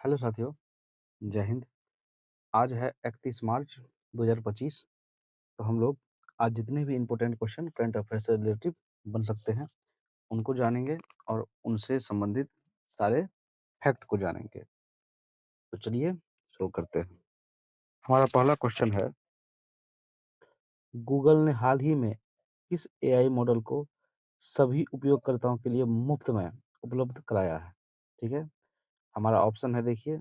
Hello साथियों, जय हिंद। आज है 31 मार्च 2025। तो हम लोग आज जितने भी इम्पोर्टेंट क्वेश्चन करंट अफेयर से रिलेटिव बन सकते हैं, उनको जानेंगे और उनसे संबंधित सारे फैक्ट को जानेंगे। तो चलिए शुरू करते हैं। हमारा पहला क्वेश्चन है, गूगल ने हाल ही में किस एआई मॉडल को सभी उपयोगकर्ताओं के लिए मुफ्त में उपलब्ध कराया है? ठीक है, हमारा ऑप्शन है, देखिए,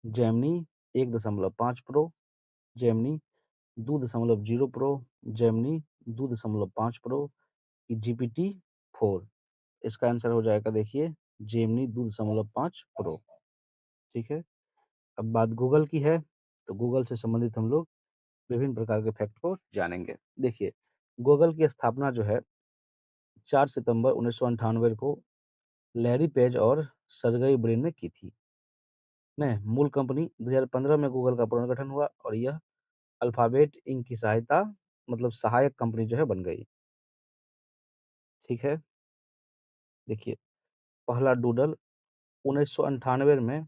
Gemini 1.5 pro, Gemini 2.0 pro, Gemini 2.5 pro की जीपीटी 4। इसका आंसर हो जाएगा, देखिए, जेमिनी 2.5 प्रो। ठीक है, अब बात गूगल की है, तो गूगल से संबंधित हम लोग विभिन्न प्रकार के फैक्ट को जानेंगे। देखिए, गूगल की स्थापना जो है 4 सितंबर 1998 को लैरी पेज और सर्गेई ब्रिन ने की थी। ने मूल कंपनी 2015 में गूगल का पुनर्गठन हुआ और यह अल्फाबेट इंक की सहायता मतलब सहायक कंपनी जो है बन गई। ठीक है, देखिए, पहला डूडल 1998 में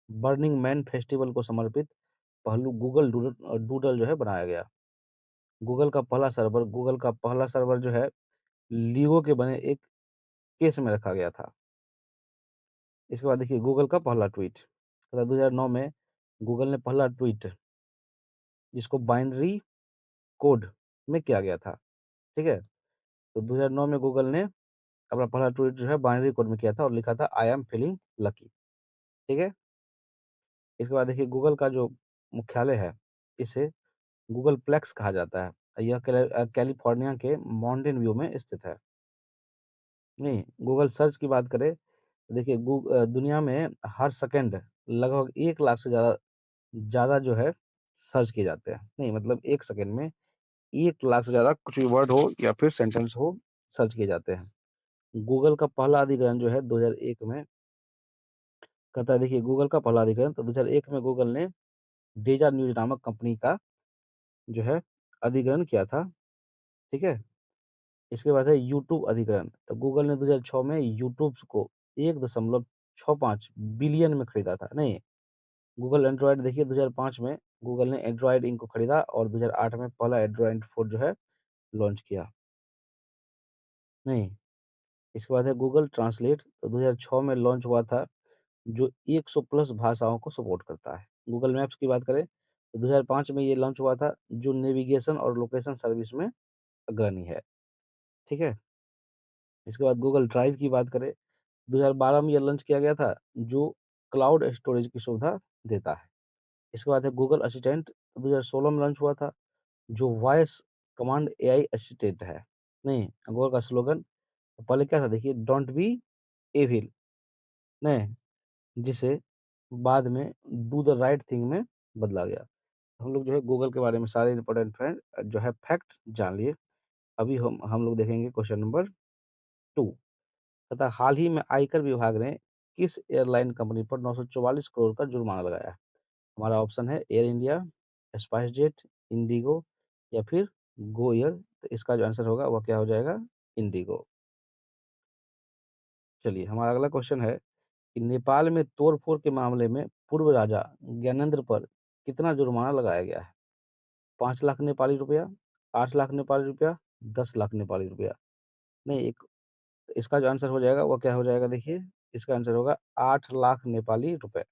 बर्निंग मैन फेस्टिवल को समर्पित पहलू गूगल डूडल डूडल जो है बनाया गया। गूगल का पहला सर्वर जो है लीगो के बने एक केस में रखा गया था। इसके बाद देखिए, गूगल का पहला ट्वीट 2009 में गूगल ने पहला ट्वीट जिसको बाइनरी कोड में किया गया था। ठीक है, तो 2009 में गूगल ने अपना पहला ट्वीट जो है बाइनरी कोड में किया था और लिखा था, आई एम फीलिंग लकी। ठीक है, इसके बाद देखिए, गूगल का जो मुख्यालय है, इसे गूगल प्लेक्स कहा जाता है। यह कैलिफोर्निया के माउंटेन व्यू में स्थित है। नहीं, गूगल सर्च की बात करें तो देखिए, दुनिया में हर सेकंड लगभग 1 लाख से ज़्यादा ज़्यादा जो है सर्च किए जाते हैं। नहीं, मतलब 1 सेकंड में 1 लाख से ज़्यादा कुछ भी वर्ड हो या फिर सेंटेंस हो, सर्च किए जाते हैं। गूगल का पहला अधिग्रहण जो है 2001 में कहता है, देखिए, गूगल का पहला अधिग्रहण तो 2001 में गूगल ने डेज़ा न्यूज़ नामक कंपनी का जो है अधिग्रहण किया था। ठीक है? इसके बाद है यूट्यूब अधिग्रहण। तो गूगल ने 2006 में यूट्यूब को 1.65 बिलियन में खरीदा था। नहीं, गूगल एंड्रॉयड देखिए, 2005 में गूगल ने एंड्रॉयड इंक को खरीदा और 2008 में पहला एंड्रॉयड फ़ोन जो है लॉन्च किया। नहीं, इसके बाद है गूगल ट्रांसलेट। तो 2006 में लॉन्च हुआ था, जो 100 प्लस भाषाओं को सपोर्ट करता है। गूगल मैप्स की बात करें तो 2005 में ये लॉन्च हुआ था, जो नेविगेशन और लोकेशन सर्विस में अग्रणी है। ठीक है? इसके बाद गूगल ड्राइव की बात करें, 2012 में ये लॉन्च किया गया था, जो क्लाउड स्टोरेज की सुविधा देता है। इसके बाद है गूगल असिस्टेंट, 2016 में लॉन्च हुआ था, जो वॉइस कमांड एआई असिस्टेंट है। नहीं, गूगल का स्लोगन पहले क्या था, देखिए, डोंट बी एविल, नहीं, जिसे बाद में डू द राइट थिंग में बदला गया। हम लोग जो है गूगल के बारे में सारे इंपॉर्टेंट जो है फैक्ट जान लिए। अभी हम लोग देखेंगे क्वेश्चन नंबर 2 तथा हाल ही में आयकर विभाग ने किस एयरलाइन कंपनी पर 944 करोड़ का जुर्माना लगाया है? हमारा ऑप्शन है, air India, spice jet, Indigo या फिर गो एयर। तो इसका जो आंसर होगा वह क्या हो जाएगा? इंडिगो। चलिए, हमारा अगला क्वेश्चन है कि नेपाल में तोड़-फोड़ के मामले में पूर्व राजा ज्ञानेंद्र पर कितना जुर्माना लगाया गया है? 5 लाख नेपाली रुपया, 8 लाख नेपाली रुपया, 10 लाख नेपाली रुपया। नहीं, एक इसका जो आंसर हो जाएगा, वो क्या हो जाएगा, देखिए, इसका आंसर होगा 8 लाख नेपाली रुपए।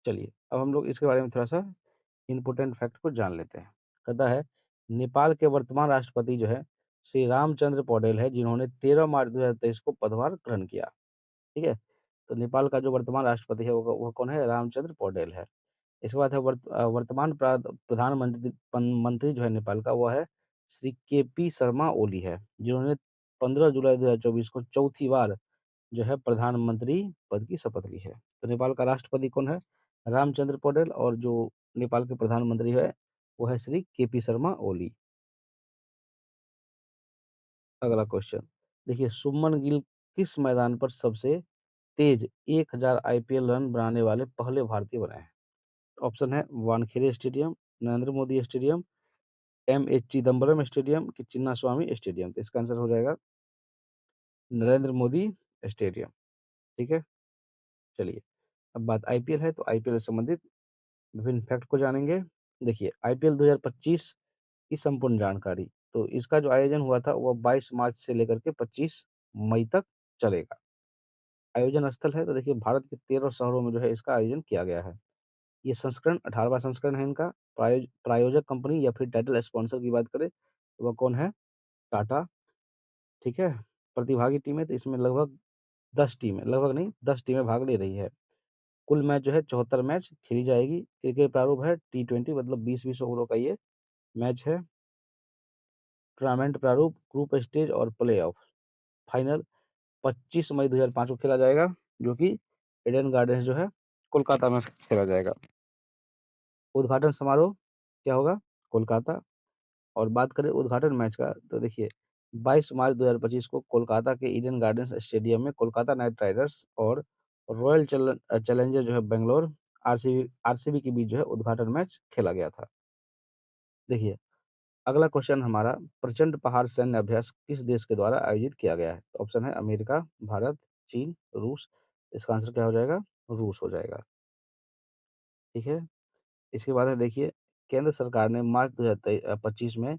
चलिए, अब हम लोग इसके बारे में थोड़ा-सा इम्पोर्टेंट फैक्ट को जान लेते हैं। कहता है, नेपाल के वर्तमान राष्ट्रपति जो है, श्री रामचंद्र पौडेल है, जिन्होंने 13 मार्च 2023 को पदभार ग्रहण किया। ठीक है? तो नेपाल का जो वर्तमान राष्ट्रपति है, वो कौन है? रामचंद्र पौडेल है। इसके बाद है वर्तमान मंत्री जो है नेपाल का, वो है श्री केपी शर्मा ओली है, जिन्होंने 15 जुलाई 2024 को चौथी बार जो है प्रधानमंत्री पद की शपथ ली है। तो नेपाल का राष्ट्रपति कौन है? रामचंद्र पौडेल, और जो नेपाल के प्रधानमंत्री है, वो है श्री केपी शर्मा ओली। अगला क्वेश्चन, देखिए, शुभमन गिल किस मैदान पर सबसे तेज 1000 आईपीएल रन बनाने वाले पहले भारतीय बने हैं? ऑप्शन है, Wankhede stadium, Narendra Modi stadium, MA Chidambaram stadium कि चिन्नास्वामी स्टेडियम। तो इसका आंसर हो जाएगा नरेंद्र मोदी स्टेडियम। ठीक है? चलिए, अब बात आईपीएल है, तो आईपीएल से संबंधित विभिन्न फैक्ट को जानेंगे। देखिए, आईपीएल 2025 की संपूर्ण जानकारी। तो इसका जो आयोजन हुआ था, वो 22 मार्च से लेकर के 25 मई तक चलेगा। आयोजन स्थल है, तो देखिए भारत के 13 शहरों में जो है इसका आयोजन किया गया है। ये संस्करण 18वाँ संस्करण है इनका। प्रायोजक कंपनी या फिर टाइटल स्पॉन्सर की बात करें, तो वो कौन है? टाटा, ठीक है? प्रतिभागी टीमें, तो इसमें लगभग 10 टीमें, लगभग नहीं 10 टीमें भाग ले रही है। कुल मैच जो है 74 मैच खेली जाएगी। क्रिकेट प्रारूप है टी20, मतलब 20-20 ओवरों का ये मैच है। टूर्नामेंट प्रारूप ग्रुप स्टेज और प्लेऑफ। फाइनल 25 मई 2005 को खेला जाएगा, जो कि ईडन गार्डन्स जो है कोलकाता में खेला जाएगा। उद्घाटन समारोह क्या होगा? कोलकाता। और बात करें उद्घाटन मैच का, तो देखिए 22 मार्च 2025 को कोलकाता के ईडन गार्डन्स स्टेडियम में कोलकाता नाइट राइडर्स और रॉयल चैलेंजर जो है बैंगलोर, आरसीबी के बीच जो है उद्घाटन मैच खेला गया था। देखिए, अगला क्वेश्चन हमारा, प्रचंड पहाड़ सैन्य अभ्यास किस देश के द्वारा आयोजित किया गया है? तो ऑप्शन है अमेरिका, भारत, चीन, रूस। इसका आंसर क्या हो जाएगा? रूस हो जाएगा। ठीक है? इसके बाद है देखिए, केंद्र सरकार ने मार्च 2025 में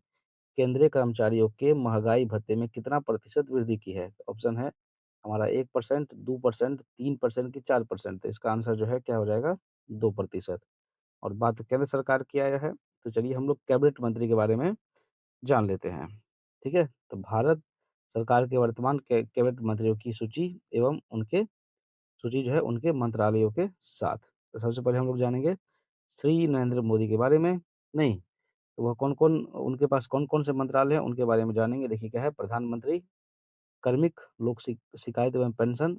केंद्रीय कर्मचारियों के महँगाई भत्ते में कितना प्रतिशत वृद्धि की है? तो ऑप्शन है हमारा 1%, 2%, 3% की 4%। तो इसका आंसर जो है क्या हो जाएगा? 2%। और बात केंद्र सरकार की आया है, तो चलिए हम लोग कैबिनेट मंत्री के बारे में जान लेते हैं। ठीक है? तो भारत सरकार के वर्तमान कैबिनेट मंत्रियों की सूची एवं उनके सूची जो है उनके मंत्रालयों के साथ। तो सबसे पहले हम लोग जानेंगे श्री नरेंद्र मोदी के बारे में। नहीं, तो वह कौन-कौन, उनके पास कौन-कौन से मंत्रालय हैं, उनके बारे में जानेंगे। देखिए क्या है, प्रधानमंत्री, कार्मिक, लोक शिकायत एवं पेंशन,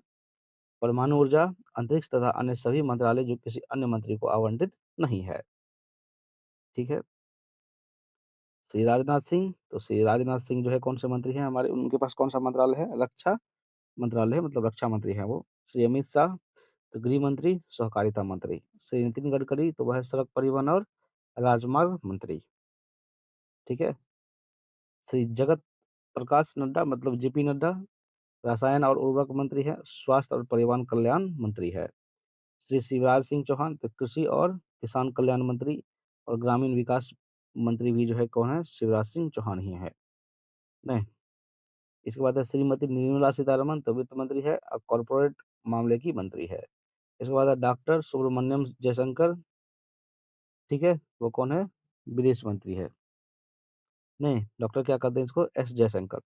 परमाणु ऊर्जा, अंतरिक्ष तथा अन्य सभी मंत्रालय जो किसी अन्य मंत्री को आवंटित नहीं है। ठीक है? श्री राजनाथ सिंह, तो श्री राजनाथ सिंह जो है कौन से मंत्री हैं हमारे, उनके पास कौन-सा मंत्रालय है? रक्षा मंत्रालय है, मतलब रक्षा मंत्री हैं वो। श्री अमित शाह, तो गृह मंत्री, सहकारिता मंत्री। श्री नितिन गडकरी, तो वह सड़क परिवहन और राजमार्ग मंत्री। ठीक है? श्री जगत प्रकाश नड्डा, मतलब जेपी नड्डा, रसायन और उर्वरक मंत्री है। स्वास्थ्य और परिवहन कल्याण मंत्री है। श्री शिवराज सिंह चौहान, तो कृषि और किसान कल्याण मंत्री और ग्रामीण विकास मंत्री भी जो है कौन है? शिवराज सिंह चौहान ही है। नहीं, इसके बाद है श्रीमती निर्मला सीतारमण, तो वित्त मंत्री है और कॉर्पोरेट मामले की मंत्री है। इसके बाद है डॉक्टर सुब्रमण्यम जयशंकर, ठीक है? वो कौन है? विदेश मंत्री है। नहीं, डॉक्टर क्या कहते हैं इसको? एस जयशंकर।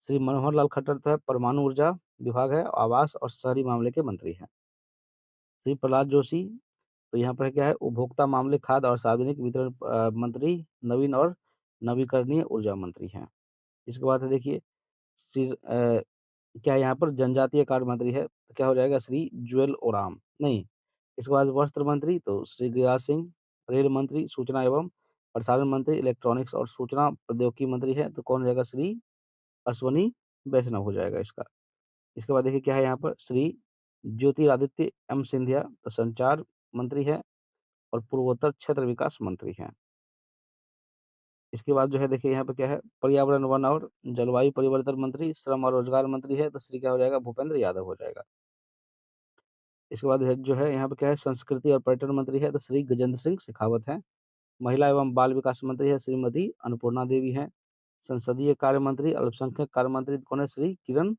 श्री मनोहर लाल खट्टर तो है परमाणु ऊर्जा विभाग है, आवास और शहरी मामले के मंत्री हैं। श्री प्रहलाद जोशी, तो यहाँ पर क्या है? उपभोक्ता मामले, खाद्य और सार्वजनिक वितरण मंत्री, नवीन और नवीकरणीय ऊर्जा मंत्री हैं। इसके बाद है देखिए, श्री क्या यहाँ पर जनजातीय कार्य मंत्री है, तो क्या हो जाएगा? श्री जुएल ओराम। नहीं, इसके बाद वस्त्र मंत्री, तो श्री गिरिराज सिंह। रेल मंत्री, सूचना एवं प्रसारण मंत्री, इलेक्ट्रॉनिक्स और सूचना प्रौद्योगिकी मंत्री है, तो कौन हो जाएगा? श्री अश्वनी वैष्णव हो जाएगा इसका। इसके बाद देखिए क्या है यहाँ पर? श्री ज्योतिरादित्य एम सिंधिया, तो संचार मंत्री है और पूर्वोत्तर क्षेत्र विकास मंत्री हैं। इसके बाद जो है देखिए यहाँ पे क्या है? पर्यावरण, वन और जलवायु परिवर्तन मंत्री, श्रम और रोजगार मंत्री है, तो श्री क्या हो जाएगा? भूपेंद्र यादव हो जाएगा। इसके बाद है जो है यहाँ पे क्या है? संस्कृति और पर्यटन मंत्री है, तो श्री गजेंद्र सिंह शेखावत हैं। महिला एवं बाल विकास मंत्री है, श्रीमती अन्नपूर्णा देवी हैं। संसदीय कार्य मंत्री, अल्पसंख्यक कार्य मंत्री कौन है? श्री किरण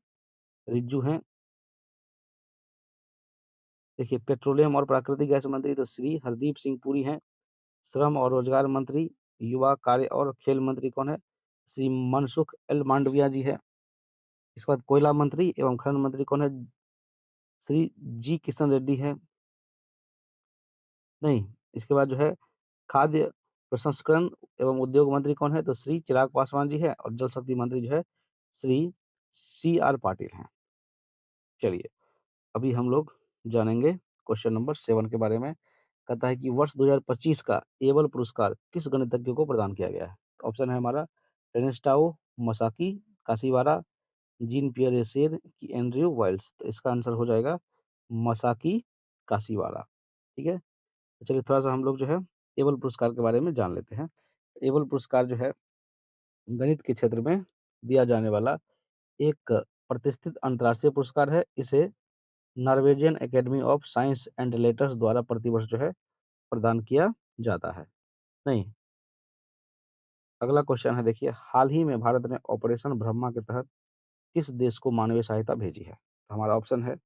रिज्जू हैं। देखिए पेट्रोलियम और प्राकृतिक गैस मंत्री, तो श्री हरदीप सिंह पुरी हैं। श्रम और रोजगार मंत्री, युवा कार्य और खेल मंत्री कौन है? श्री मनसुख एल मांडविया जी है। इसके बाद कोयला मंत्री एवं खनन मंत्री कौन है? श्री जी किशन रेड्डी हैं। नहीं, इसके बाद जो है खाद्य प्रसंस्करण एवं उद्योग मंत्री कौन है? तो श्री चिराग पासवान जी है और जल शक्ति मंत्री जो है श्री सी आर पाटिल हैं। चलिए, अभी हम लोग जानेंगे क्वेश्चन नंबर 7 के बारे में। कहता है कि वर्ष 2025 का एबल पुरस्कार किस गणितज्ञ को प्रदान किया गया है? ऑप्शन है हमारा एर्नेस्टाओ मसाकी, काशिवारा, जीन पियर एशेर कि एंड्रयू वाइल्स। तो इसका आंसर हो जाएगा मसाकी काशिवारा। ठीक है? तो चलिए थोड़ा-सा हम लोग जो है एबल पुरस्कार के बारे में जान लेते हैं। एबल पुरस्कार जो है गणित के क्षेत्र में दिया जाने वाला एक प्रतिष्ठित अंतर्राष्ट्रीय पुरस्कार है। इसे Norwegian academy of science and letters द्वारा प्रतिवर्ष जो है प्रदान किया जाता है? नहीं। अगला क्वेश्चन है देखिए, हाल ही में भारत ने ऑपरेशन ब्रह्मा के तहत किस देश को मानवीय सहायता भेजी है? तो हमारा ऑप्शन है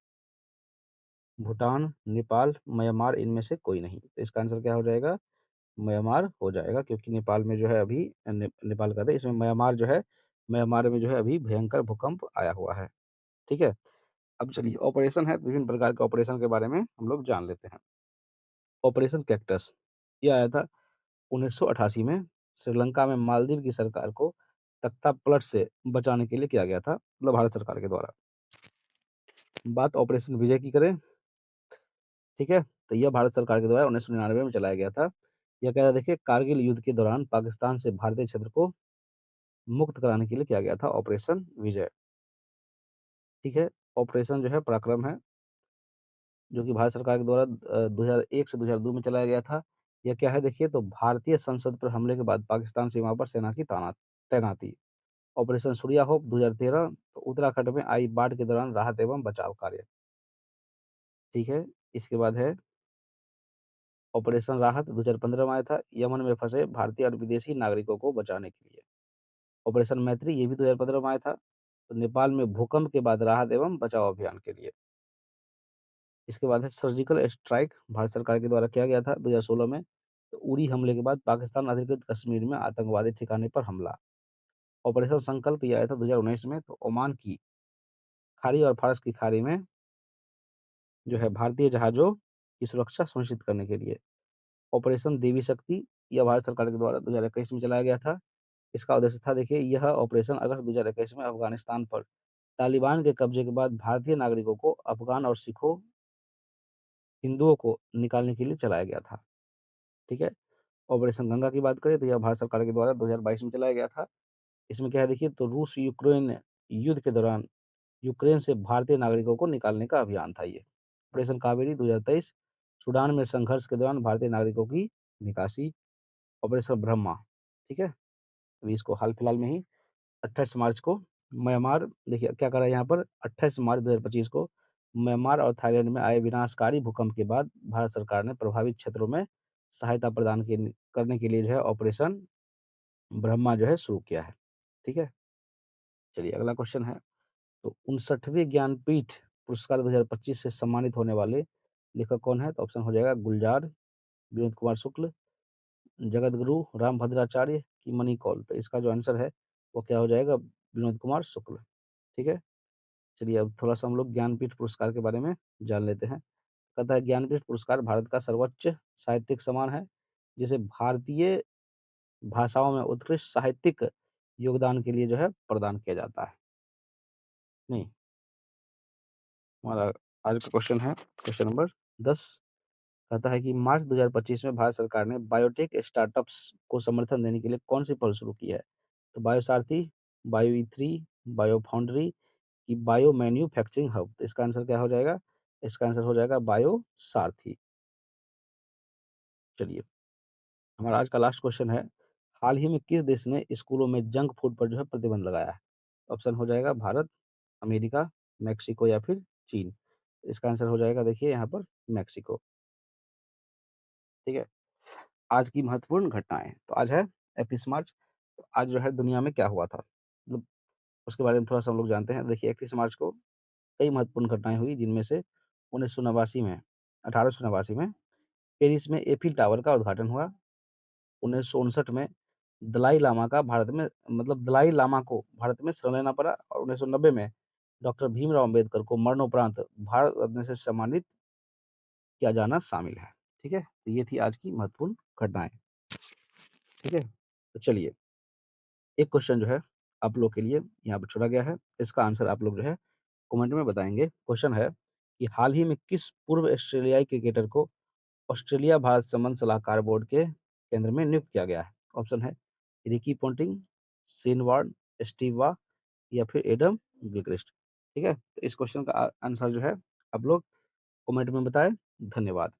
भूटान, नेपाल, म्यांमार, इनमें से कोई नहीं। तो इसका आंसर क्या हो जाएगा? म्यांमार हो जाएगा, क्योंकि नेपाल में जो है अभी नेपाल कहते हैं, इसमें म्यांमार जो है, म्यांमार में जो है अभी भयंकर भूकंप आया हुआ है। ठीक है? अब चलिए, ऑपरेशन है, तो विभिन्न प्रकार के ऑपरेशन के बारे में हम लोग जान लेते हैं। ऑपरेशन कैक्टस, ये आया था 1988 में, श्रीलंका में मालदीव की सरकार को तख्तापलट से बचाने के लिए किया गया था, मतलब भारत सरकार के द्वारा। बात ऑपरेशन विजय की करें, ठीक है? तो यह भारत सरकार के द्वारा 1999 में चलाया गया था। यह क्या था देखिए, कारगिल युद्ध के दौरान पाकिस्तान से भारतीय क्षेत्र को मुक्त कराने के लिए किया गया था ऑपरेशन विजय, ठीक है? ऑपरेशन जो है पराक्रम है, जो कि भारत सरकार के द्वारा 2001 से 2002 में चलाया गया था। यह क्या है देखिए, तो भारतीय संसद पर हमले के बाद पाकिस्तान सीमा पर सेना की तैनाती। ऑपरेशन सूर्या होप 2013, तो उत्तराखंड में आई बाढ़ के दौरान राहत एवं बचाव कार्य, ठीक है? इसके बाद है ऑपरेशन राहत 2015 में आया था, यमन में फंसे भारतीय और विदेशी नागरिकों को बचाने के लिए। ऑपरेशन मैत्री, ये भी 2015 में आया था, तो नेपाल में भूकंप के बाद राहत एवं बचाव अभियान के लिए। इसके बाद है सर्जिकल स्ट्राइक, भारत सरकार के द्वारा किया गया था 2016 में, तो उरी हमले के बाद पाकिस्तान अधिकृत कश्मीर में आतंकवादी ठिकाने पर हमला। ऑपरेशन संकल्प, ये आया था 2019 में, तो ओमान की खाड़ी और फारस की खाड़ी में जो है भारतीय जहाज़ों की सुरक्षा सुनिश्चित करने के लिए। ऑपरेशन देवी शक्ति, यह भारत सरकार के द्वारा 2021 में चलाया गया था। इसका उद्देश्य था देखिए, यह ऑपरेशन अगस्त 2021 में अफ़गानिस्तान पर तालिबान के कब्जे के बाद भारतीय नागरिकों को, अफ़गान और सिखों, हिंदुओं को निकालने के लिए चलाया गया था। ठीक है? ऑपरेशन गंगा की बात करें, तो यह भारत सरकार के द्वारा 2022 में चलाया गया था। इसमें क्या है देखिए, तो रूस-यूक्रेन युद्ध के दौरान यूक्रेन से भारतीय नागरिकों को निकालने का अभियान था ये। ऑपरेशन कावेरी 2023, सूडान में संघर्ष के दौरान भारतीय नागरिकों की निकासी। ऑपरेशन ब्रह्मा, ठीक है? अभी इसको हाल-फिलहाल में ही 28 मार्च को म्यांमार, देखिए क्या करा है यहाँ पर, 28 मार्च 2025 को म्यांमार और थाईलैंड में आए विनाशकारी भूकंप के बाद भारत सरकार ने प्रभावित क्षेत्रों में सहायता प्रदान करने के लिए जो है ऑपरेशन ब्रह्मा जो है शुरू किया है। ठीक है? चलिए, अगला क्वेश्चन है, तो 59वें ज्ञानपीठ पुरस्कार 2025 से सम्मानित होने वाले लेखक कौन है? तो ऑप्शन हो जाएगा गुलजार, विनोद कुमार शुक्ल, जगतगुरु रामभद्राचार्य की मनी कौल। तो इसका जो आंसर है वो क्या हो जाएगा? विनोद कुमार शुक्ल। ठीक है? चलिए, अब थोड़ा-सा हम लोग ज्ञानपीठ पुरस्कार के बारे में जान लेते हैं। कहता है, ज्ञानपीठ पुरस्कार भारत का सर्वोच्च साहित्यिक सम्मान है, जिसे भारतीय भाषाओं में उत्कृष्ट साहित्यिक योगदान के लिए जो है प्रदान किया जाता है। नहीं, हमारा आज का क्वेश्चन है क्वेश्चन नंबर 10, कहता है कि मार्च 2025 में भारत सरकार ने बायोटेक स्टार्टअप्स को समर्थन देने के लिए कौन-सी पहल शुरू की है? तो बायोसारथी, बायो ई3, बायो फाउंड्री की बायो मैन्युफैक्चरिंग हब। तो इसका आंसर क्या हो जाएगा? इसका आंसर हो जाएगा बायो सारथी। चलिए, हमारा आज का लास्ट क्वेश्चन है, हाल ही में किस देश ने स्कूलों में जंक फूड पर जो है प्रतिबंध लगाया है? ऑप्शन हो जाएगा भारत, अमेरिका, मेक्सिको या फिर चीन। इसका आंसर हो जाएगा देखिए यहाँ पर मेक्सिको। ठीक है? आज की महत्वपूर्ण घटनाएँ, तो आज है 31 मार्च, तो आज जो है दुनिया में क्या हुआ था? मतलब उसके बारे में थोड़ा-सा हम लोग जानते हैं। देखिए, 31 मार्च को कई महत्वपूर्ण घटनाएँ हुई, जिनमें से 1989 में 1889 में पेरिस में एफिल टावर का उद्घाटन हुआ। 1959 में दलाई लामा को भारत में शरण लेना पड़ा, और 1990 में डॉक्टर भीमराव अम्बेडकर को मरणोपरांत भारत रत्न से सम्मानित किया जाना शामिल है। ठीक है? तो ये थी आज की महत्वपूर्ण घटनाएँ। ठीक है? तो चलिए, एक क्वेश्चन जो है आप लोग के लिए यहाँ पे छोड़ा गया है। इसका आंसर आप लोग जो है कमेंट में बताएँगे। क्वेश्चन है कि हाल ही में किस पूर्व ऑस्ट्रेलियाई क्रिकेटर को ऑस्ट्रेलिया भारत संबंध सलाहकार बोर्ड के केंद्र में नियुक्त किया गया है? ऑप्शन है Ricky Ponting, Shane Warne, Steve Waugh या फिर एडम गिलक्रिस्ट। ठीक है? तो इस क्वेश्चन का आंसर जो है आप लोग कमेंट में बताएँ। धन्यवाद।